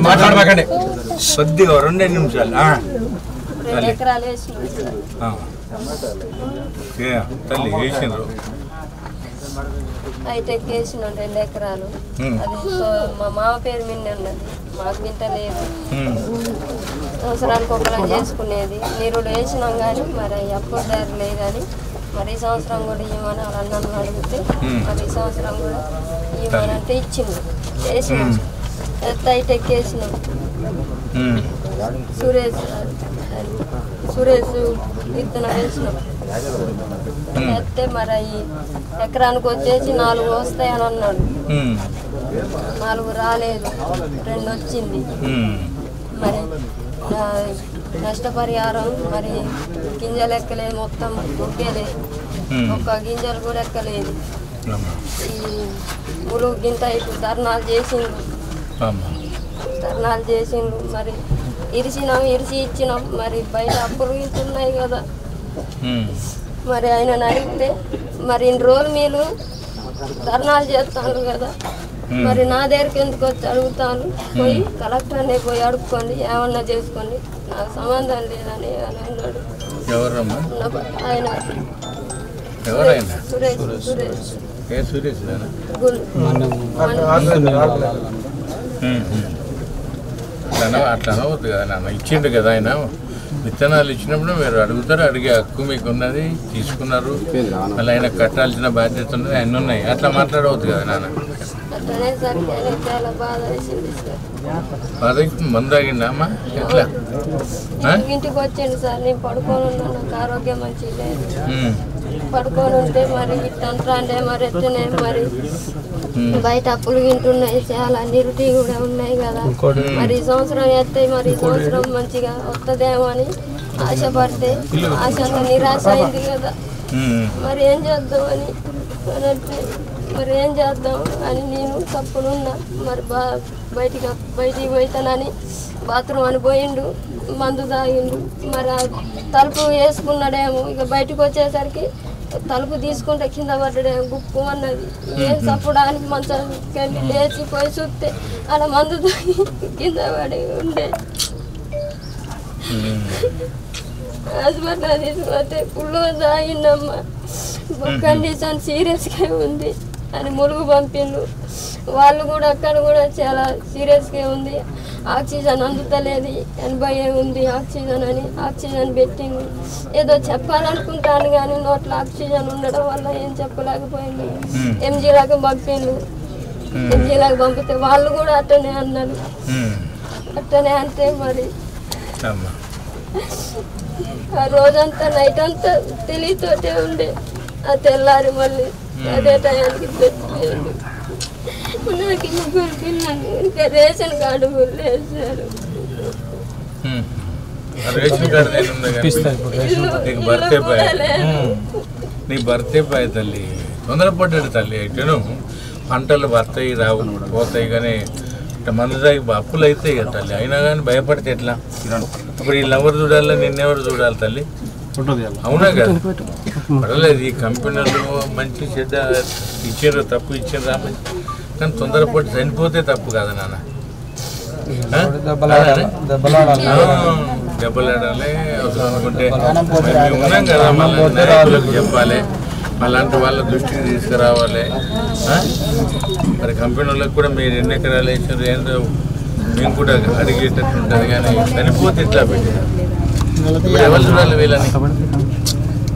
మాట్లాడమాకండి కొద్దిగా 2 నిమిషాలు. 2 ఎకరాలు వేసినాం తల్లి వేసినారు. హైటెక్ వేసినాం 2 ఎకరాలు. అది మా మామ పేరు మీద ఉన్నది, మాకు ఇంత లేదు. సంవత్సరానికి ఒకలా చేసుకునేది. నీరుడు వేసినాం కానీ మరి అప్పుడు దారి లేదని మరి ఈ సంవత్సరం కూడా ఇవ్వమని వాళ్ళ అన్నను అడిగితే మరి ఈ సంవత్సరం కూడా ఇవ్వమంటే ఇచ్చింది. వేసినాం హైటెక్ వేసినాం. సురేష్ విత్తనం వేసినాం. వేస్తే మరి ఎకరానికి వచ్చేసి 4 వస్తాయని అన్నాడు. 4 రాలేదు, 2 వచ్చింది. మరి నష్టపరిహారం మరి గింజలు ఎక్కలేదు, మొత్తం ముగ్గలేదు, ఒక్క గింజలు కూడా ఎక్కలేదు. ఈ ములుగు గింత ఇప్పుడు ధర్నాలు చేసిండు. మరి ఇరిసి ఇచ్చినాం. మరి బయట అప్పులు ఇంటున్నాయి కదా. మరి ఆయన అడిగితే మరి 2 రోజులు మీరు ధర్నాలు చేస్తాను కదా, మరి నా దగ్గరికి ఎందుకు వచ్చి అడుగుతాను, పోయి కలెక్టర్నే పోయి అడుక్కోండి, ఏమన్నా చేసుకోండి, నాకు సంబంధం లేదని అని అన్నాడు. ఆయన సురేష్ అట్లా అనవద్దు కదా నాన్న. ఇచ్చిండు కదా ఆయన. విత్తనాలు ఇచ్చినప్పుడు మీరు అడుగుతారు, అడిగే హక్కు మీకు ఉన్నది, తీసుకున్నారు. మళ్ళీ ఆయన కట్టాల్సిన బాధ్యత ఉన్నది, అన్నీ ఉన్నాయి. అట్లా మాట్లాడవద్దు కదా నాన్న. బాధ మందు తాగిందా అమ్మా? ఎట్లా ఇంటికి వచ్చాను సార్, నేను పడుకొని ఉన్నాను, నాకు ఆరోగ్యం మంచిగా లేదు. పడుకొని ఉంటే మరి ఇట్టంటే మరి ఎట్టనే మరి బయట అప్పులు వింటున్నాయి, చాలా నిరుటి కూడా ఉన్నాయి కదా. మరి ఈ సంవత్సరం వేస్తే మరి ఈ సంవత్సరం మంచిగా వస్తుందేమో అని ఆశపడితే ఆశ అంతా నిరాశ అయింది కదా. మరి ఏం చేద్దామని మరి ఏం చేద్దాం అని నేను తప్పునున్నా. మరి బయటికి పోతానని బాత్రూమ్ అని పోయిండు, మందు తాగిండు. మరి తలుపు వేసుకున్నాడేమో, ఇక బయటకు వచ్చేసరికి తలుపు తీసుకుంటే కింద పడ్డాడేమో, గుప్పు అన్నది. ఏం చప్పుడు అని మంచి లేచిపోయి చూస్తే అలా మందు తాగి కింద పడి ఉండే. హాస్పిటల్ తీసుకుంటే పుల్లు తాగిండమ్మ, కండిషన్ సీరియస్గా ఉంది అని ములుగు పంపిండు. వాళ్ళు కూడా అక్కడ కూడా చాలా సీరియస్గా ఉంది, ఆక్సిజన్ అందుతలేదు, 80 ఉంది ఆక్సిజన్ అని ఆక్సిజన్ పెట్టింది. ఏదో చెప్పాలనుకుంటాను కానీ నోట్లో ఆక్సిజన్ ఉండడం వల్ల ఏం చెప్పలేకపోయింది. ఎంజీలాగా పంపిండు. ఎంజీలాగా పంపితే వాళ్ళు కూడా అట్టనే అన్నారు. అట్టనే అంటే మరి ఆ రోజంతా నైట్ అంతా తెలియతోటే ఉండే. ఆ తెల్లారి మళ్ళీ అదే టయానికి తెచ్చిపోయిండు. నాకు 3 పిల్లలు, ఇంకా రేషన్ కార్డు కూడా వేసారు. నీ భర్తే పోయి తల్లి, తొందరపడ్డాడు తల్లి. అయితేను పంటలు భర్తయి రావు, పోతాయి. కానీ మందు తాగి అప్పులు అవుతాయి కదా తల్లి. అయినా కానీ భయపడితే ఎట్లా? ఇప్పుడు వీళ్ళెవరు చూడాలి, నిన్నెవరు చూడాలి తల్లి? అవునా కదా? పడలేదు. ఈ కంపెనీలు మంచి చెడ్డ ఇచ్చారు, తప్పు ఇచ్చారు మంచి, కానీ తొందరపడి చనిపోతే తప్పు కదా నాన్న. దెబ్బలాడాలి అనుకుంటే మేము ఉన్నాం కదా, మళ్ళీ నాయకులకు చెప్పాలి, అలాంటి వాళ్ళ దృష్టికి తీసుకురావాలి. మరి కంపెనీలకు కూడా మీరు 2 ఎకరాలు వేసారు, ఏంటో మేము కూడా అడిగేటట్టు ఉంటుంది. కానీ చనిపోతే ఇట్లా పెట్టారు. ఎవరు చూడాలి వీళ్ళని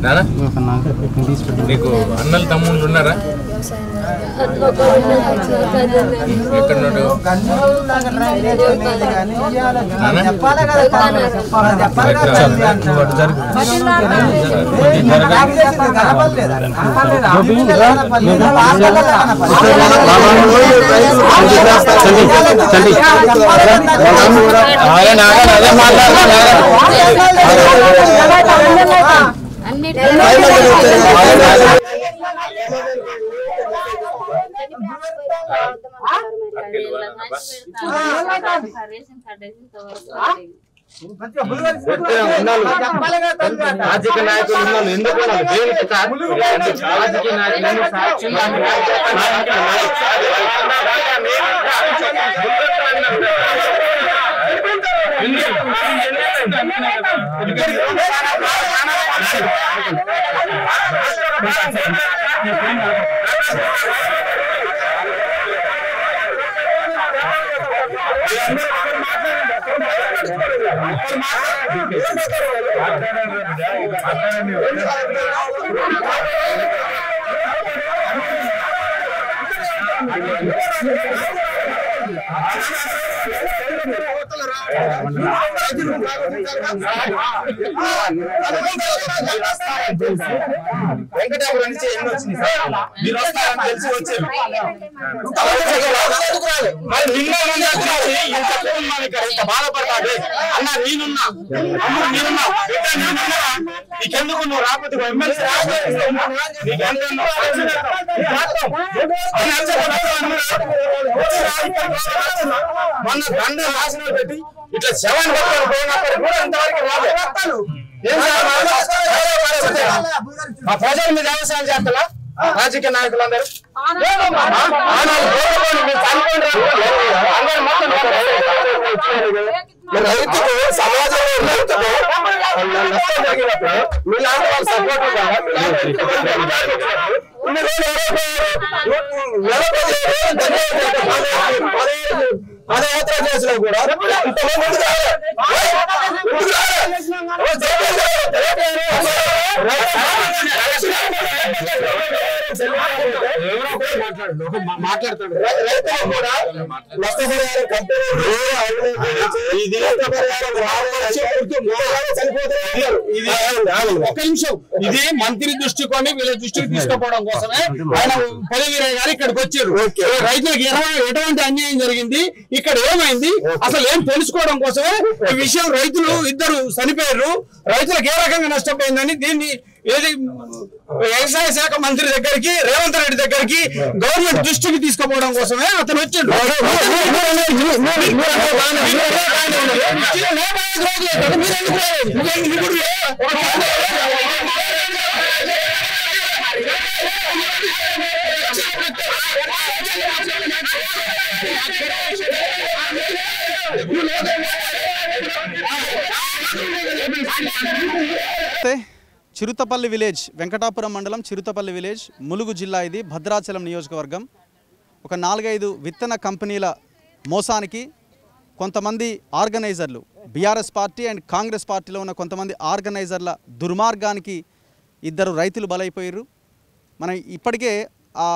నానా? నీకు అన్నలు తమ్ముళ్ళు ఉన్నారా? ఎక్కడున్నాడు? రాజకీయ నాయకులు ఉన్నారు ఎందుకు రాజకీయ నాయకులు సాక్షి వెంకటాపురం నుంచి ఎన్ని వచ్చింది మీరు వస్తారని తెలిసి వచ్చారు ఇంత బాధపడతాడు అన్న నేనున్నా అమ్మ నేనున్నా నీకెందుకు నువ్వు రాకపోతే ఎమ్మెల్సీ మొన్న దండ రాసిన పెట్టి ఇట్లా శవాన్ని పట్టుకొని కూడా ఇంతవరకు రాలేదు మా ప్రజల మీద వ్యవసాయం చేస్తారా రాజకీయ నాయకులందరూ రైతుకు సమాజంలో నష్టం జరిగినప్పుడు మీలాంటి వాళ్ళు సపోర్ట్ పదయాత్ర చేసినా కూడా మాట్లాడతాడు రైతులు కూడా నష్టపరిహారం ఒక నిమిషం ఇది మంత్రి దృష్టికొని వీళ్ళ దృష్టికి తీసుకుపోవడం కోసమే ఆయన పదవీరయ్య గారు ఇక్కడికి వచ్చారు రైతులకు ఎటువంటి అన్యాయం జరిగింది ఇక్కడ ఏమైంది అసలు ఏం తెలుసుకోవడం కోసమే ఈ విషయం రైతులు ఇద్దరు చనిపోయారు రైతులకు ఏ రకంగా నష్టపోయిందని దీన్ని ఏది వ్యవసాయ శాఖ మంత్రి దగ్గరికి రేవంత్ రెడ్డి దగ్గరికి గవర్నమెంట్ దృష్టికి తీసుకుపోవడం కోసమే అతను వచ్చాడు చిరుతపల్లి విలేజ్ వెంకటాపురం మండలం చిరుతపల్లి విలేజ్ ములుగు జిల్లా ఇది భద్రాచలం నియోజకవర్గం ఒక 4-5 విత్తన కంపెనీల మోసానికి కొంతమంది ఆర్గనైజర్లు బీఆర్ఎస్ పార్టీ అండ్ కాంగ్రెస్ పార్టీలో ఉన్న కొంతమంది ఆర్గనైజర్ల దుర్మార్గానికి ఇద్దరు రైతులు బలైపోయారు మనం ఇప్పటికే ఆ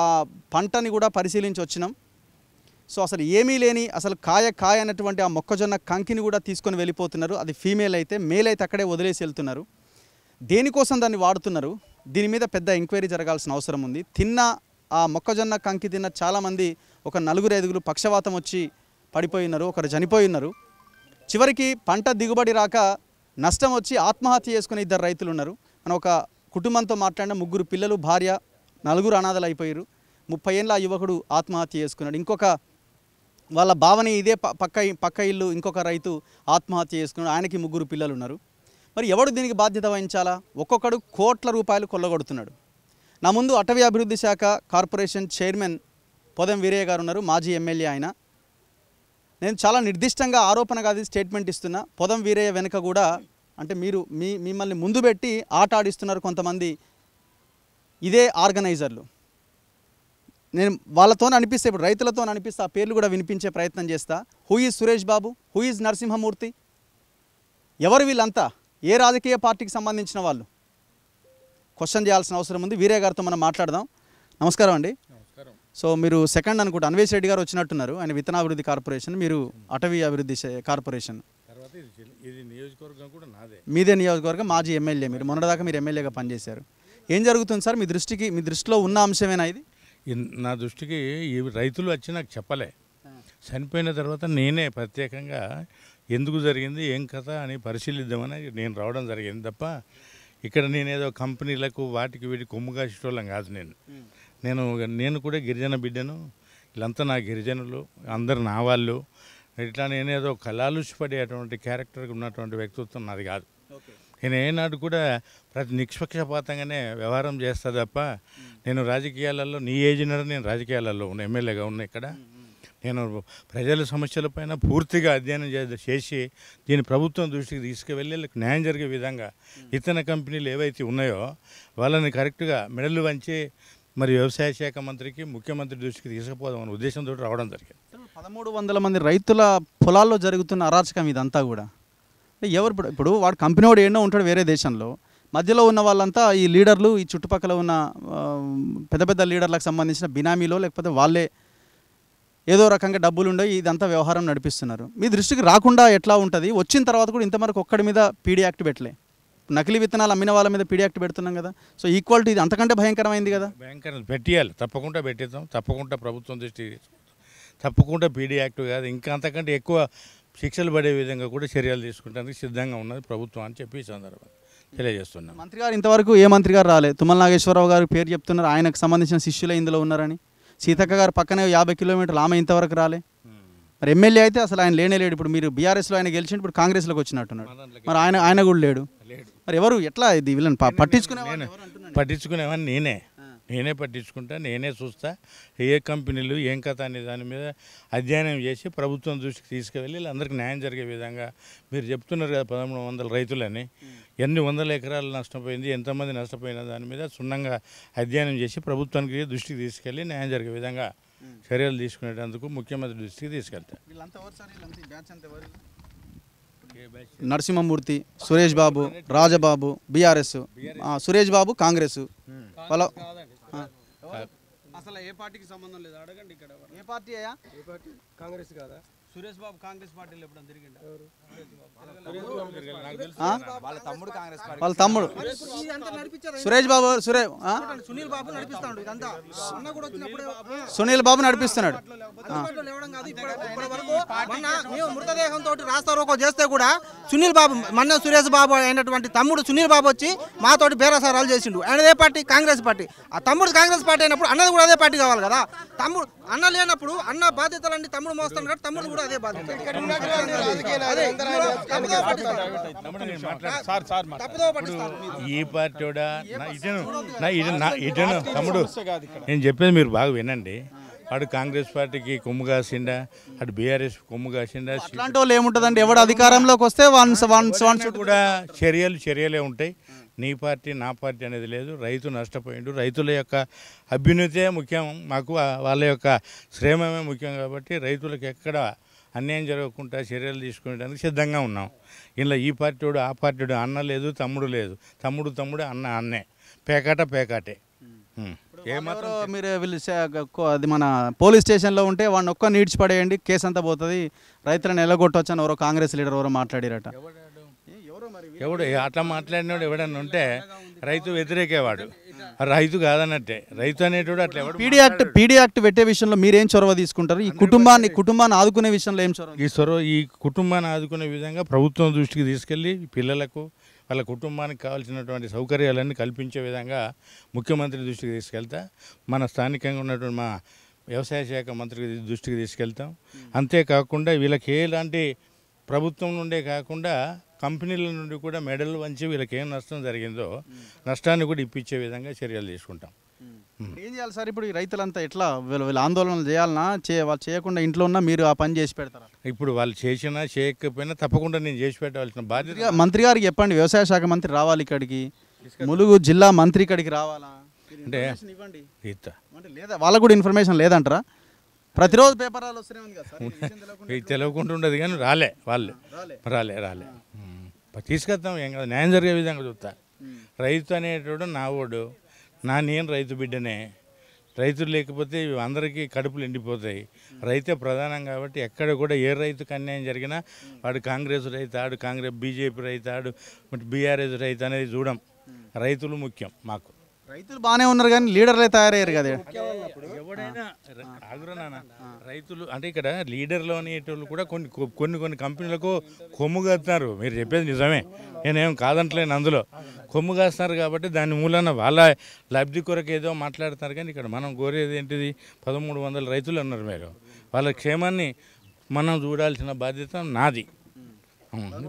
పంటని కూడా పరిశీలించి వచ్చినాం సో అసలు ఏమీ లేని అసలు కాయ అన్నటువంటి ఆ మొక్కజొన్న కంకిని కూడా తీసుకొని వెళ్ళిపోతున్నారు అది ఫీమేల్ అయితే మేల్ అయితే అక్కడే వదిలేసి వెళ్తున్నారు దేనికోసం దాన్ని వాడుతున్నారు దీని మీద పెద్ద ఎంక్వైరీ జరగాల్సిన అవసరం ఉంది తిన్న ఆ మొక్కజొన్న కంకి తిన్న చాలామంది ఒక 4-5 పక్షవాతం వచ్చి పడిపోయి ఉన్నారు ఒకరు చనిపోయి ఉన్నారు చివరికి పంట దిగుబడి రాక నష్టం వచ్చి ఆత్మహత్య చేసుకునే ఇద్దరు రైతులు ఉన్నారు మనం ఒక కుటుంబంతో మాట్లాడిన 3 పిల్లలు భార్య 4 అనాథలు అయిపోయారు 30 ఏళ్ళ యువకుడు ఆత్మహత్య చేసుకున్నాడు ఇంకొక వాళ్ళ భావన ఇదే పక్క ఇల్లు ఇంకొక రైతు ఆత్మహత్య చేసుకున్నాడు ఆయనకి 3 పిల్లలు ఉన్నారు మరి ఎవడు దీనికి బాధ్యత వహించాలా ఒక్కొక్కడు కోట్ల రూపాయలు కొల్లగొడుతున్నాడు నా ముందు అటవీ అభివృద్ధి శాఖ కార్పొరేషన్ చైర్మన్ పొదం వీరయ్య గారు ఉన్నారు మాజీ ఎమ్మెల్యే ఆయన నేను చాలా నిర్దిష్టంగా ఆరోపణ కాదు స్టేట్మెంట్ ఇస్తున్నా పొదం వీరయ్య వెనుక కూడా అంటే మీరు మిమ్మల్ని ముందు పెట్టి ఆట ఆడిస్తున్నారు కొంతమంది ఇదే ఆర్గనైజర్లు నేను వాళ్ళతో అనిపిస్తే ఇప్పుడు రైతులతో అనిపిస్తే ఆ పేర్లు కూడా వినిపించే ప్రయత్నం చేస్తా who is Suresh Babu who is Narasimhamurthy ఎవరు వీళ్ళంతా ఏ రాజకీయ పార్టీకి సంబంధించిన వాళ్ళు క్వశ్చన్ చేయాల్సిన అవసరం ఉంది వీరయ్య గారితో మనం మాట్లాడదాం నమస్కారం అండి సో మీరు సెకండ్ అనుకుంటా అన్వేష్ రెడ్డి గారు వచ్చినట్టున్నారు ఆయన విత్తనాభివృద్ధి కార్పొరేషన్ మీరు అటవీ అభివృద్ధి కార్పొరేషన్ మీదే నియోజకవర్గం మాజీ ఎమ్మెల్యే మీరు మొన్నటిదాకా మీరు ఎమ్మెల్యేగా పనిచేశారు ఏం జరుగుతుంది సార్ మీ దృష్టిలో ఉన్న అంశమేనా ఇది నా దృష్టికి ఈ రైతులు వచ్చి నాకు చెప్పలే చనిపోయిన తర్వాత నేనే ప్రత్యేకంగా ఎందుకు జరిగింది ఏం కథ అని పరిశీలిద్దామని నేను రావడం జరిగింది తప్ప ఇక్కడ నేనేదో కంపెనీలకు వాటికి వీటికి కొమ్ము కాసేటోళ్ళం కాదు నేను కూడా గిరిజన బిడ్డను వీళ్ళంతా నా గిరిజనులు అందరు నా వాళ్ళు ఇట్లా నేనేదో కళాలుచిపడేటువంటి క్యారెక్టర్కి ఉన్నటువంటి వ్యక్తిత్వం నాది కాదు. నేను ఏనాడు కూడా ప్రతి నిష్పక్షపాతంగానే వ్యవహారం చేస్తా తప్ప నేను రాజకీయాలలో నీ ఏజ్నర్ నేను రాజకీయాలలో ఉన్న ఎమ్మెల్యేగా ఉన్నా ఇక్కడ నేను ప్రజల సమస్యలపైన పూర్తిగా అధ్యయనం చేసి దీని ప్రభుత్వం దృష్టికి తీసుకువెళ్ళి న్యాయం జరిగే విధంగా ఇతర కంపెనీలు ఏవైతే ఉన్నాయో వాళ్ళని కరెక్ట్గా మెడలు వంచి మరి వ్యవసాయ శాఖ మంత్రికి ముఖ్యమంత్రి దృష్టికి తీసుకుపోదామనే ఉద్దేశంతో రావడం జరిగింది. 1300 మంది రైతుల పొలాల్లో జరుగుతున్న అరాచకం ఇదంతా కూడా ఎవరు ఇప్పుడు వాడు కంపెనీ వాడు ఎన్నో ఉంటాడు వేరే దేశంలో, మధ్యలో ఉన్న వాళ్ళంతా ఈ లీడర్లు, ఈ చుట్టుపక్కల ఉన్న పెద్ద పెద్ద లీడర్లకు సంబంధించిన బినామీలో లేకపోతే వాళ్ళే ఏదో రకంగా డబ్బులు ఉండే ఇదంతా వ్యవహారం నడిపిస్తున్నారు. మీ దృష్టికి రాకుండా ఎట్లా ఉంటుంది? వచ్చిన తర్వాత కూడా ఇంతవరకు ఒక్కడి మీద పీడీ యాక్ట్ పెట్టలే. నకిలీ విత్తనాలు అమ్మిన వాళ్ళ మీద పీడీ యాక్ట్ పెడుతున్నాం కదా. సో ఈక్వాలిటీ ఇది అంతకంటే భయంకరమైంది కదా. భయంకరం పెట్టేయాలి, తప్పకుండా పెట్టేద్దాం, తప్పకుండా ప్రభుత్వం దృష్టి తప్పకుండా పీడీ యాక్ట్ కాదు ఇంకా అంతకంటే ఎక్కువ శిక్షలు పడే విధంగా కూడా చర్యలు తీసుకుంటానికి సిద్ధంగా ఉన్నది ప్రభుత్వం అని చెప్పి ఈ సందర్భంగా తెలియజేస్తున్నాం. మంత్రి గారు ఇంతవరకు ఏ మంత్రి గారు రాలే. తుమ్మల నాగేశ్వరరావు గారు పేరు చెప్తున్నారు, ఆయనకు సంబంధించిన శిష్యులే ఇందులో ఉన్నారని. సీతక్క గారు పక్కనే 50 కిలోమీటర్లు, ఆమె ఇంతవరకు రాలే. మరి ఎమ్మెల్యే అయితే అసలు ఆయన లేనే లేడు. ఇప్పుడు మీరు బీఆర్ఎస్లో ఆయన గెలిచిండు, ఇప్పుడు కాంగ్రెస్లోకి వచ్చినట్టున్నాడు. మరి ఆయన కూడా లేడు. మరి ఎవరు ఎట్లా ఇది వీళ్ళని పట్టించుకునేవాడిని నేనే పట్టించుకుంటా, నేనే చూస్తా ఏ కంపెనీలు ఏం కథ అనే దాని మీద అధ్యయనం చేసి ప్రభుత్వం దృష్టికి తీసుకువెళ్ళి అందరికీ న్యాయం జరిగే విధంగా. మీరు చెప్తున్నారు కదా 1300 రైతులని, ఎన్ని వందల ఎకరాలు నష్టపోయింది, ఎంతమంది నష్టపోయిన దాని మీద క్షుణ్ణంగా అధ్యయనం చేసి ప్రభుత్వానికి దృష్టికి తీసుకెళ్ళి న్యాయం జరిగే విధంగా చర్యలు తీసుకునేటందుకు ముఖ్యమంత్రి దృష్టికి తీసుకెళ్తారు. నరసింహమూర్తి, సురేష్ బాబు, రాజబాబు బీఆర్ఎస్, సురేష్ బాబు కాంగ్రెస్. వాళ్ళ అసలు ఏ పార్టీకి సంబంధం లేదు, అడగండి. ఇక్కడ ఏ పార్టీ అయ్యా? ఏ పార్టీ? కాంగ్రెస్ కాదా? సురేష్ బాబు కాంగ్రెస్ పార్టీలో ఎప్పుడైనా తిరిగిండా? వాళ్ళ తమ్ముడు కాంగ్రెస్ పార్టీ, వాళ్ళ తమ్ముడు సురేష్ బాబు, సునీల్ బాబు నడిపిస్తాడు ఇదంతా. సునీల్ బాబు నడిపిస్తున్నాడు. మృతదేహంతో రాస్తారోకో చేస్తే కూడా సునీల్ బాబు, మొన్న సురేష్ బాబు అయినటువంటి తమ్ముడు సునీల్ బాబు వచ్చి మాతోటి బేరసారాలు చేసిండు. ఆయన ఏ పార్టీ? కాంగ్రెస్ పార్టీ. ఆ తమ్ముడు కాంగ్రెస్ పార్టీ అయినప్పుడు అన్నది కూడా అదే పార్టీ కావాలి కదా. తమ్ముడు అన్న లేనప్పుడు అన్న బాధ్యతలన్నీ తమ్ముడు మోస్తాడు కాబట్టి తమ్ముడు కూడా అదే బాధ్యత. ఈ పార్టీ ఇటను తమ్ముడు నేను చెప్పేది మీరు బాగా వినండి. అటు కాంగ్రెస్ పార్టీకి కొమ్ము కాసిండా, అటు బీఆర్ఎస్ కొమ్ము కాసిండా. అట్లాంటి వాళ్ళు ఏముంటుందండి, ఎవడు అధికారంలోకి వస్తే కూడా చర్యలే ఉంటాయి. నీ పార్టీ నా పార్టీ అనేది లేదు. రైతు నష్టపోయిండు, రైతుల యొక్క అభ్యున్నతే ముఖ్యం మాకు, వాళ్ళ యొక్క శ్రేమమే ముఖ్యం. కాబట్టి రైతులకు ఎక్కడ అన్యాయం జరగకుండా చర్యలు తీసుకునేందుకు సిద్ధంగా ఉన్నాం. ఇలా ఈ పార్టీడు ఆ పార్టీడు అన్న లేదు, తమ్ముడు లేదు. తమ్ముడు అన్నే, పేకాటే. ఏమాత్రం మీరు వీళ్ళు అది మన పోలీస్ స్టేషన్లో ఉంటే వాడిని ఒక్క నీడ్చి పడేయండి, కేసు అంతా పోతుంది, రైతులను ఎల్లగొట్టవచ్చు అని ఎవరో కాంగ్రెస్ లీడర్ ఎవరో మాట్లాడారట. ఎవడు అట్లా మాట్లాడినాడు ఎవడన్నా ఉంటే రైతు వ్యతిరేకేవాడు, రైతు కాదన్నట్టే. రైతు అనేటోడు అట్లా ఎవడు. పీడీ యాక్ట్ పెట్టే విషయంలో మీరేం చొరవ తీసుకుంటారు? ఈ కుటుంబాన్ని ఆదుకునే విషయంలో ఏం చొరవ? ఈ కుటుంబాన్ని ఆదుకునే విధంగా ప్రభుత్వం దృష్టికి తీసుకెళ్ళి పిల్లలకు వాళ్ళ కుటుంబానికి కావాల్సినటువంటి సౌకర్యాలన్నీ కల్పించే విధంగా ముఖ్యమంత్రి దృష్టికి తీసుకెళ్తా. మన స్థానికంగా ఉన్నటువంటి మా వ్యవసాయ శాఖ మంత్రి దృష్టికి తీసుకెళ్తాం. అంతేకాకుండా వీళ్ళకి ఎలాంటి ప్రభుత్వం నుండే కాకుండా కంపెనీల నుండి కూడా మెడలు వంచి వీళ్ళకి ఏం నష్టం జరిగిందో నష్టాన్ని కూడా ఇప్పించే విధంగా చర్యలు తీసుకుంటాం. ఏం చేయాలి సార్ ఇప్పుడు ఈ రైతులంతా ఎట్లా వీళ్ళు ఆందోళనలు చేయాలన్నా వాళ్ళు చేయకుండా ఇంట్లో ఉన్నా మీరు ఆ పని చేసి పెడతారా? ఇప్పుడు వాళ్ళు చేసినా చేయకపోయినా తప్పకుండా నేను చేసి పెట్టవలసిన బాధ్యత. మంత్రి గారికి చెప్పండి, వ్యవసాయ శాఖ మంత్రి రావాలి ఇక్కడికి, ములుగు జిల్లా మంత్రి ఇక్కడికి రావాలా అంటే లేదా? వాళ్ళకు కూడా ఇన్ఫర్మేషన్ లేదంటారా? ప్రతిరోజు పేపర్లు వస్తూనే ఉంది కదా సార్, తెలియకుండా ఉండదు కానీ రాలే తీసుకొస్తాం. ఏం కదా, న్యాయం జరిగే విధంగా చూస్తా. రైతు అనేటోడు నావోడు, నేను రైతు బిడ్డనే. రైతులు లేకపోతే అందరికీ కడుపులు ఎండిపోతాయి. రైతే ప్రధానం కాబట్టి ఎక్కడ కూడా ఏ రైతుకు అన్యాయం జరిగినా వాడు కాంగ్రెస్ రైతు, ఆడు బీజేపీ రైతు, ఆడు బీఆర్ఎస్ రైతు అనేది చూడం. రైతులు ముఖ్యం మాకు. రైతులు బాగానే ఉన్నారు కానీ లీడర్లే తయారయ్యారు కదా. ఎవడైనా రైతులు అంటే ఇక్కడ లీడర్లు అనేటోళ్ళు కూడా కొన్ని కంపెనీలకు కొమ్ము కాస్తున్నారు. మీరు చెప్పేది నిజమే, నేనేం కాదంటలేను. అందులో కొమ్ము కాస్తున్నారు కాబట్టి దాని మూలన వాళ్ళ లబ్ధి కొరకు ఏదో మాట్లాడుతున్నారు. కానీ ఇక్కడ మనం కోరేది ఏంటిది? 1300 రైతులు ఉన్నారు. మీరు వాళ్ళ క్షేమాన్ని మనం చూడాల్సిన బాధ్యత నాది.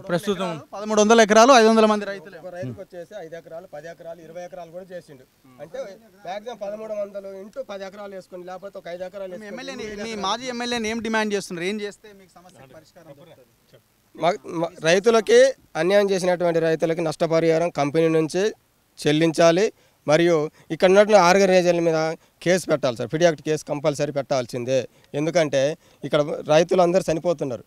ప్రస్తుతం 1300 ఎకరాలు 500 మంది రైతులు. రైతుకు వచ్చేసి 5 ఎకరాలు 10 ఎకరాలు 20 ఎకరాలు కూడా చేసిండు. అంటే మ్యాక్సిమం 1300 ఇంటూ 10 ఎకరాలు వేసుకొని లేకపోతే ఒక 5 ఎకరాలు మీ మాజీ ఎమ్మెల్యేని ఏం డిమాండ్ చేస్తున్నారు? ఏం చేస్తే మీకు సమస్య పరిష్కారం అవుతుంది? రైతులకి అన్యాయం చేసినటువంటి రైతులకి నష్టపరిహారం కంపెనీ నుంచి చెల్లించాలి. మరియు ఇక్కడ ఉన్నటువంటి ఆర్గనైజర్ల మీద కేసు పెట్టాలి సార్. ఫిడ్ యాక్ట్ కేసు కంపల్సరీ పెట్టాల్సిందే. ఎందుకంటే ఇక్కడ రైతులు అందరూ చనిపోతున్నారు.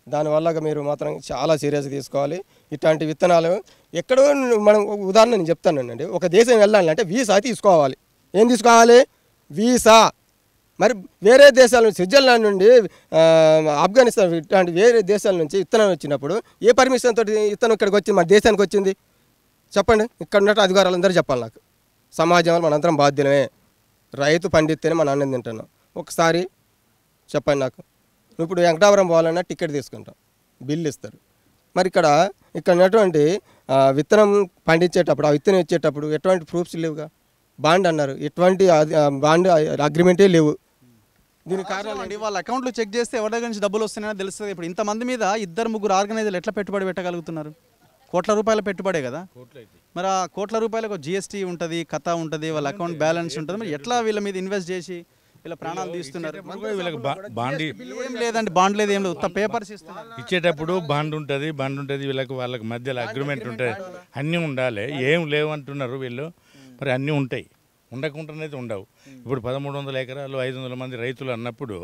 దానివల్ల మీరు మాత్రం చాలా సీరియస్గా తీసుకోవాలి. ఇట్లాంటి విత్తనాలు ఎక్కడో మనం ఉదాహరణ నేను చెప్తానండి. ఒక దేశం వెళ్ళాలంటే వీసా తీసుకోవాలి. ఏం తీసుకోవాలి? వీసా. మరి వేరే దేశాల నుంచి స్విట్జర్లాండ్ నుండి ఆఫ్ఘనిస్తాన్ ఇట్లాంటి వేరే దేశాల నుంచి విత్తనం వచ్చినప్పుడు ఏ పర్మిషన్ తోటి విత్తనం ఇక్కడికి వచ్చింది, మన దేశానికి వచ్చింది చెప్పండి. ఇక్కడ ఉన్నట్టు అధికారులందరూ చెప్పాలి. నాకు సమాజంలో మనందరం బాధ్యులమే. రైతు పండిస్తేనే మన అన్నం తింటున్నాం. ఒకసారి చెప్పండి నాకు. ఇప్పుడు వెంకటాపురం పోవాలన్నా టికెట్ తీసుకుంటాం, బిల్లు ఇస్తారు. మరి ఇక్కడ ఉన్నటువంటి విత్తనం పండించేటప్పుడు ఆ విత్తనం ఇచ్చేటప్పుడు ఎటువంటి ప్రూఫ్స్ లేవుగా. బాండ్ అన్నారు, ఎటువంటి బాండ్ అగ్రిమెంటే లేవు. దీనికి కారణం అండి వాళ్ళ అకౌంట్లు చెక్ చేస్తే ఎవరి దగ్గర నుంచి డబ్బులు వస్తున్నాయో తెలుస్తుంది. ఇప్పుడు ఇంతమంది మీద 2-3 ఆర్గనైజర్లు ఎట్లా పెట్టుబడి పెట్టగలుగుతున్నారు? కోట్ల రూపాయల పెట్టుబడే కదా. మరి ఆ కోట్ల రూపాయలకు జిఎస్టీ ఉంటుంది, కథ ఉంటుంది, వాళ్ళ అకౌంట్ బ్యాలెన్స్ ఉంటుంది. మరి ఎట్లా వీళ్ళ మీద ఇన్వెస్ట్ చేసి వీళ్ళ ప్రాణాలు తీస్తున్నారు? ఏం లేదండి, బాండ్ లేదు, ఏం లేదు, ఉత్త పేపర్స్ ఇస్తున్నారు. ఇచ్చేటప్పుడు బాండ్ ఉంటుంది, వాళ్ళకి మధ్యలో అగ్రిమెంట్ ఉంటుంది, అన్నీ ఉండాలి. ఏం లేవు అంటున్నారు వీళ్ళు. మరి అన్నీ ఉంటాయి, ఉండకుండానైతే ఉండవు. ఇప్పుడు 1300 ఎకరాలు 500 మంది రైతులు అన్నప్పుడు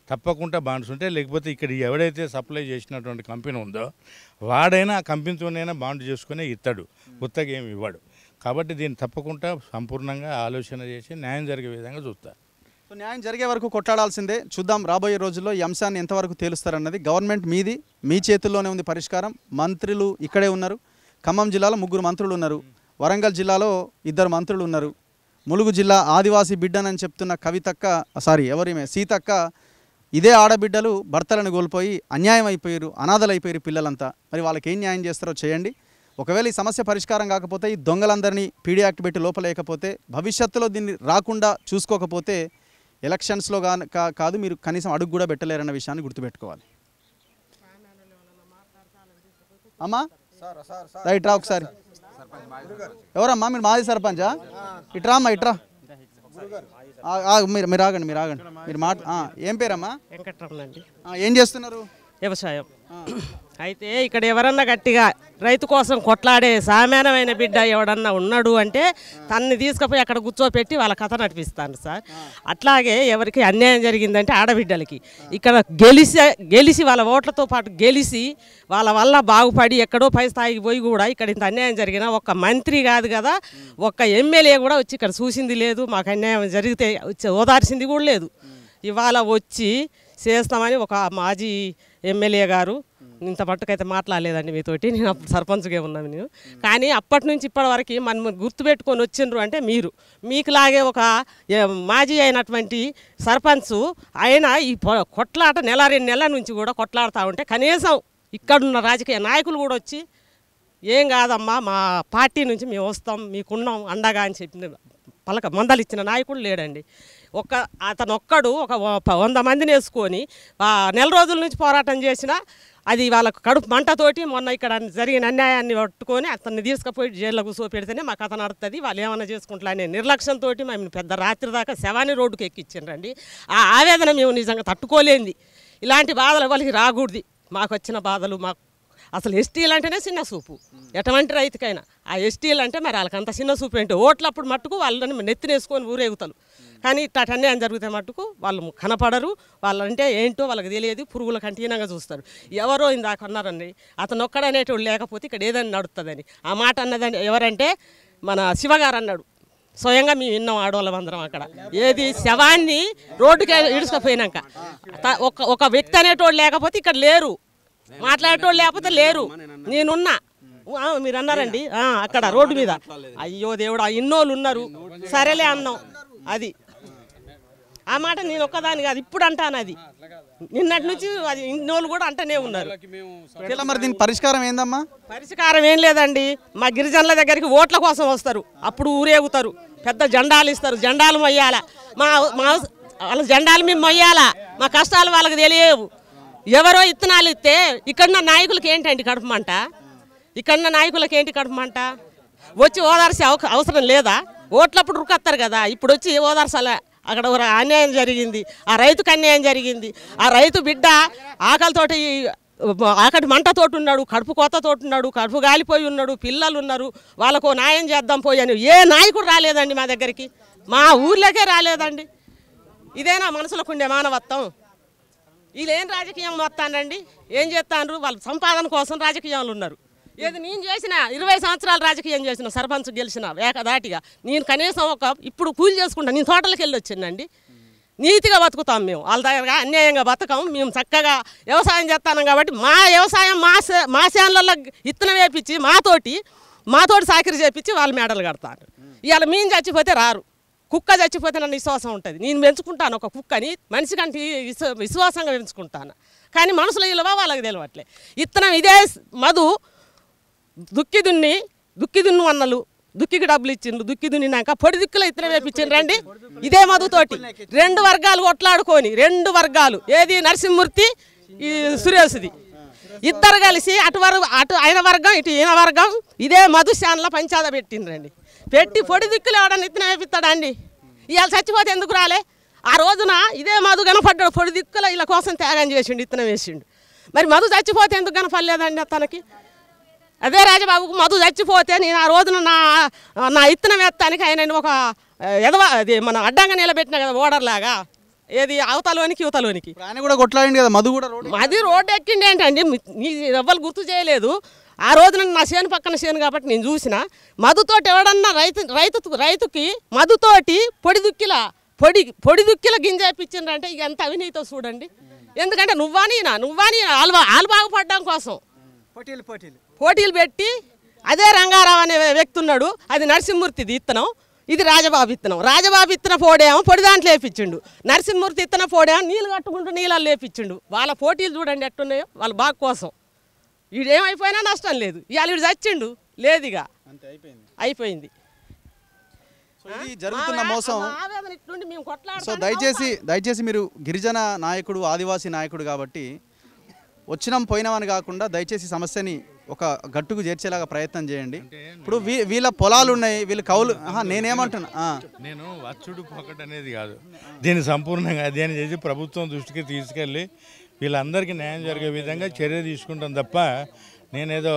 తప్పకుండా బాండ్స్ ఉంటాయి. లేకపోతే ఇక్కడ ఎవడైతే సప్లై చేసినటువంటి కంపెనీ ఉందో వాడైనా ఆ కంపెనీతోనైనా బాండ్ చేసుకునే ఇస్తాడు, కొత్తగా ఏమి ఇవ్వడు. కాబట్టి దీన్ని తప్పకుండా సంపూర్ణంగా ఆలోచన చేసి న్యాయం జరిగే విధంగా చూస్తారు. సో న్యాయం జరిగే వరకు కొట్లాడాల్సిందే. చూద్దాం రాబోయే రోజుల్లో ఈ అంశాన్ని ఎంతవరకు తేలుస్తారన్నది. గవర్నమెంట్ మీది, మీ చేతుల్లోనే ఉంది పరిష్కారం. మంత్రులు ఇక్కడే ఉన్నారు. ఖమ్మం జిల్లాలో 3 మంత్రులు ఉన్నారు. వరంగల్ జిల్లాలో 2 మంత్రులు ఉన్నారు. ములుగు జిల్లా ఆదివాసీ బిడ్డనని చెప్తున్న సీతక్క ఇదే ఆడబిడ్డలు భర్తలను కోల్పోయి అన్యాయం అయిపోయారు, అనాథలైపోయారు పిల్లలంతా. మరి వాళ్ళకి ఏం న్యాయం చేస్తారో చేయండి. ఒకవేళ ఈ సమస్య పరిష్కారం కాకపోతే, ఈ దొంగలందరినీ పీడీ యాక్ట్ పెట్టి లోపలేకపోతే, భవిష్యత్తులో దీన్ని రాకుండా చూసుకోకపోతే ఎలక్షన్స్లో కాదు మీరు కనీసం అడుగు కూడా పెట్టలేరన్న విషయాన్ని గుర్తుపెట్టుకోవాలి. అమ్మా రైట్ రా ఒకసారి. ఎవరమ్మా మీరు? మాజీ సర్పంచా? ఇట్రా అమ్మా, ఇట్రా. మీరు ఆగండి, మీరు మాట. ఏం పేరమ్మా? వెంకటరమణ అండి. ఏం చేస్తున్నారు? వ్యవసాయం. అయితే ఇక్కడ ఎవరన్నా గట్టిగా రైతు కోసం కొట్లాడే సామాన్యమైన బిడ్డ ఎవడన్నా ఉన్నాడు అంటే తన్ని తీసుకుపోయి అక్కడ కూర్చోపెట్టి వాళ్ళ కథ నడిపిస్తాను సార్. అట్లాగే ఎవరికి అన్యాయం జరిగిందంటే ఆడబిడ్డలకి ఇక్కడ గెలిచి వాళ్ళ ఓట్లతో పాటు గెలిచి వాళ్ళ వల్ల బాగుపడి ఎక్కడో పై స్థాయికి పోయి కూడా ఇక్కడ ఇంత అన్యాయం జరిగినా ఒక్క మంత్రి కాదు కదా, ఒక్క ఎమ్మెల్యే కూడా వచ్చి ఇక్కడ చూసింది లేదు. మాకు అన్యాయం జరిగితే వచ్చి ఓదార్చింది కూడా లేదు. ఇవాళ వచ్చి చేస్తామని ఒక మాజీ ఎమ్మెల్యే గారు ఇంత మట్టుకైతే మాట్లాడలేదండి మీతోటి. నేను అప్పుడు సర్పంచ్గా ఉన్నాను నేను. కానీ అప్పటి నుంచి ఇప్పటి వరకు మనం గుర్తుపెట్టుకొని వచ్చిండ్రు అంటే మీకులాగే ఒక మాజీ అయినటువంటి సర్పంచ్ ఆయన ఈ కొట్లాట 1-2 నెలల నుంచి కూడా కొట్లాడుతూ ఉంటే కనీసం ఇక్కడున్న రాజకీయ నాయకులు కూడా వచ్చి ఏం కాదమ్మా మా పార్టీ నుంచి మేము వస్తాం మీకున్నాం అండగా అని చెప్పిన మందలు ఇచ్చిన నాయకుడు లేడండి. అతను ఒక్కడు ఒక 100 మందిని వేసుకొని 4 రోజుల నుంచి పోరాటం చేసినా అది వాళ్ళకు కడుపు మంటతోటి మొన్న ఇక్కడ జరిగిన అన్యాయాన్ని పట్టుకొని అతన్ని తీసుకుపోయి జైల్లో కూర్చోపెడితేనే మాకు కథ నడుస్తుంది, వాళ్ళు ఏమైనా చేసుకుంటా అనే నిర్లక్ష్యంతో మేము పెద్ద రాత్రి దాకా శవాన్ని రోడ్డుకి ఎక్కించిండ్రండి. ఆ ఆవేదన మేము నిజంగా తట్టుకోలేంది. ఇలాంటి బాధలు వాళ్ళకి రాకూడదు. మాకు వచ్చిన బాధలు మాకు అసలు ఎస్టీలు అంటేనే చిన్న చూపు ఎటువంటి రైతుకైనా. ఆ ఎస్టీలు అంటే మరి వాళ్ళకి అంత చిన్న చూపు ఏంటో ఓట్లప్పుడు మట్టుకు వాళ్ళని నెత్తినేసుకొని ఊరేగుతారు. కానీ ఇట్లా అన్యాయం జరిగితే మట్టుకు వాళ్ళు కనపడరు. వాళ్ళంటే ఏంటో వాళ్ళకి తెలియదు, పురుగుల కంటీనంగా చూస్తారు. ఎవరో ఇందాక అన్నారండి అతను ఒక్కడనేటోడు లేకపోతే ఇక్కడ ఏదైనా నడుస్తుందని. ఆ మాట అన్నదని ఎవరంటే మన శివగారు అన్నాడు. స్వయంగా మేము విన్నాం ఆడవాళ్ళం అందరం అక్కడ. ఏది శవాన్ని రోడ్డుకి ఇడుచుకపోయినాక ఒక వ్యక్తి అనేటోడు లేకపోతే ఇక్కడ లేరు, మాట్లాడేటోళ్ళు లేకపోతే లేరు. నేనున్నా మీరు అన్నారండి అక్కడ రోడ్డు మీద. అయ్యో దేవుడు ఇన్నోళ్ళు ఉన్నారు సరేలే అన్నాం. అది ఆ మాట నేను ఒక్కదాని కాదు ఇప్పుడు అంటాను. అది నిన్నటి నుంచి అది ఇన్నోళ్ళు కూడా అంటనే ఉన్నారు. మరి దీని పరిష్కారం ఏందమ్మా? పరిష్కారం ఏం లేదండి. మా గిరిజనుల దగ్గరికి ఓట్ల కోసం వస్తారు, అప్పుడు ఊరేగుతారు, పెద్ద జెండాలు ఇస్తారు, జెండాలు మొయ్యాలా, మా వాళ్ళ జెండాలు మేము మొయ్యాలా, మా కష్టాలు వాళ్ళకి తెలియవు. ఎవరో ఇత్తనాలు ఇస్తే ఇక్కడున్న నాయకులకి ఏంటండి కడపమంట? ఇక్కడున్న నాయకులకి ఏంటి కడపమంట? వచ్చి ఓదార్సే అవసరం లేదా? ఓట్లప్పుడు రుకొస్తారు కదా, ఇప్పుడు వచ్చి ఓదార్సాలే. అక్కడ ఒక అన్యాయం జరిగింది, ఆ రైతుకు అన్యాయం జరిగింది. ఆ రైతు బిడ్డ ఆకలితోటి ఆకటి మంటతోటి ఉన్నాడు, కడుపు కోతతోటి ఉన్నాడు, కడుపు గాలిపోయి ఉన్నాడు, పిల్లలు ఉన్నారు, వాళ్ళకు న్యాయం చేద్దాం పోయాను. ఏ నాయకుడు రాలేదండి మా దగ్గరికి, మా ఊర్లోకే రాలేదండి. ఇదేనా మనసులకు ఉండే మానవత్వం? వీళ్ళు ఏం రాజకీయం వస్తానండి, ఏం చేస్తాను? వాళ్ళ సంపాదన కోసం రాజకీయాలు ఉన్నారు. ఏది నేను చేసిన 20 సంవత్సరాలు రాజకీయం చేసిన, సర్పంచ్ గెలిచిన ఏకదాటిగా. నేను కనీసం ఇప్పుడు కూలి చేసుకుంటాను, నేను తోటలకు వెళ్ళి వచ్చిందండి. నీతిగా బతుకుతాం మేము, వాళ్ళ దగ్గర అన్యాయంగా బతకం. మేము చక్కగా వ్యవసాయం చేస్తాం కాబట్టి మా వ్యవసాయం మా చేనులలో ఇత్తనం వేపించి మాతోటి సాకిరి చేపించి వాళ్ళు మేడలు కడతారు. ఇవాళ మేము చచ్చిపోతే రారు, కుక్క చచ్చిపోతే నన్ను విశ్వాసం ఉంటుంది. నేను పెంచుకుంటాను ఒక కుక్కని, మనిషి కంటే విశ్వాసంగా పెంచుకుంటాను. కానీ మనుషుల విలువ వాళ్ళకి తెలియట్లే. ఇత్తనం ఇదే మధు దుక్కి దున్ను అన్నలు దుక్కికి డబ్బులు ఇచ్చిండ్రు, దుక్కి దున్నినాక పొడి దుక్కులో ఇత్తనం వేపించిండ్రు రండి. ఇదే మధుతోటి 2 వర్గాలు కొట్లాడుకొని, 2 వర్గాలు, ఏది నరసింహమూర్తి ఈ సురేష్ది, ఇద్దరు కలిసి అటు ఆయన వర్గం ఇటు ఈయన వర్గం ఇదే మధుశాన్లో పంచాద పెట్టిండ్రండి. పెట్టి పొడి దిక్కులు ఎవడన్నా ఇత్తనం వేపిస్తాడండి? ఇవాళ చచ్చిపోతే ఎందుకు రాలే? ఆ రోజున ఇదే మధు కనపడ్డాడు, పొడి దిక్కులో ఇలా కోసం త్యాగం చేసిండు, ఇత్తనం వేసిండు. మరి మధు చచ్చిపోతే ఎందుకు కనపడలేదండి తనకి? అదే రాజబాబుకు మధు చచ్చిపోతే నేను ఆ రోజున నా ఇత్తనం వేస్తానికి ఆయన ఒక అది మన అడ్డంగా నిలబెట్టిన కదా ఓడర్లాగా, ఏది అవతలోనికి యువతలోనికి. ఆయన కూడా కొట్లాడింది కదా, మధు కూడా రోడ్డు ఎక్కిండి ఏంటండి? ఎవ్వరు గుర్తు చేయలేదు. ఆ రోజున నా చేను పక్కన చేను కాబట్టి నేను చూసిన. మధుతోటి ఎవడన్నా రైతుకి మధుతోటి పొడి దుక్కిల గింజ వేయించిండ్రంటే ఇక ఎంత అవినీతో చూడండి. ఎందుకంటే నువ్వా వాళ్ళు బాగుపడడం కోసం పోటీలు పెట్టి, అదే రంగారావు అనే వ్యక్తి ఉన్నాడు, అది నరసింహమూర్తిది ఇత్తనం, ఇది రాజబాబు ఇత్తనం. రాజబాబు ఇత్తన పోడేమో పొడి దాంట్లో లేపించిండు, నరసింహమూర్తి ఇత్తన పోడేమో నీళ్ళు కట్టుకుంటూ నీళ్ళల్లో లేపించిండు. వాళ్ళ పోటీలు చూడండి ఎట్టున్నాయో, వాళ్ళ బాగు కోసం. వీడేమైపోయినా నష్టం లేదు. ఇవాళ వీడు చచ్చిండు, లేదుగా అయిపోయింది. జరుగుతున్న మోసం. సో దయచేసి మీరు గిరిజన నాయకుడు, ఆదివాసీ నాయకుడు కాబట్టి వచ్చినాం పోయినామని కాకుండా దయచేసి సమస్యని ఒక గట్టుకు చేర్చేలాగా ప్రయత్నం చేయండి. ఇప్పుడు వీళ్ళ పొలాలు ఉన్నాయి, వీళ్ళు కౌలు. నేనేమంటున్నా, నేను వచ్చుడు పొకట్ అనేది కాదు, దీన్ని సంపూర్ణంగా అధ్యయనం చేసి ప్రభుత్వం దృష్టికి తీసుకెళ్ళి వీళ్ళందరికీ న్యాయం జరిగే విధంగా చర్య తీసుకుంటాం తప్ప నేనేదో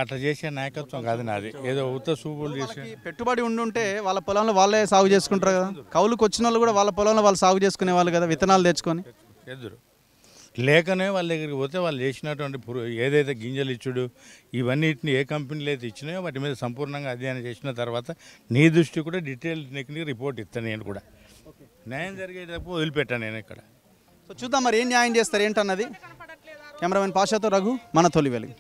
అట్లా చేసే నాయకత్వం కాదు నాది. ఏదో ఉత్త సూపులు చేసి పెట్టుబడి ఉండుంటే వాళ్ళ పొలంలో వాళ్ళే సాగు చేసుకుంటారు కదా. కౌలుకు వచ్చిన వాళ్ళు కూడా వాళ్ళ పొలంలో వాళ్ళు సాగు చేసుకునే వాళ్ళు కదా, విత్తనాలు తెచ్చుకొని. ఎదురు లేకనే వాళ్ళ దగ్గరికి పోతే వాళ్ళు చేసినటువంటి ఏదైతే గింజలు ఇచ్చుడు ఇవన్నిటిని ఏ కంపెనీలు అయితే ఇచ్చినాయో వాటి మీద సంపూర్ణంగా అధ్యయనం చేసిన తర్వాత నీ దృష్టి కూడా డీటెయిల్ టెక్నిక్ రిపోర్ట్ ఇస్తాను. నేను కూడా న్యాయం జరిగేటప్పుడు వదిలిపెట్టాను నేను ఇక్కడ. సో చూద్దాం మరి ఏం న్యాయం చేస్తారు ఏంటన్నది. కెమెరామెన్ పాషాతో రఘు, మన తొలి వెలుగు.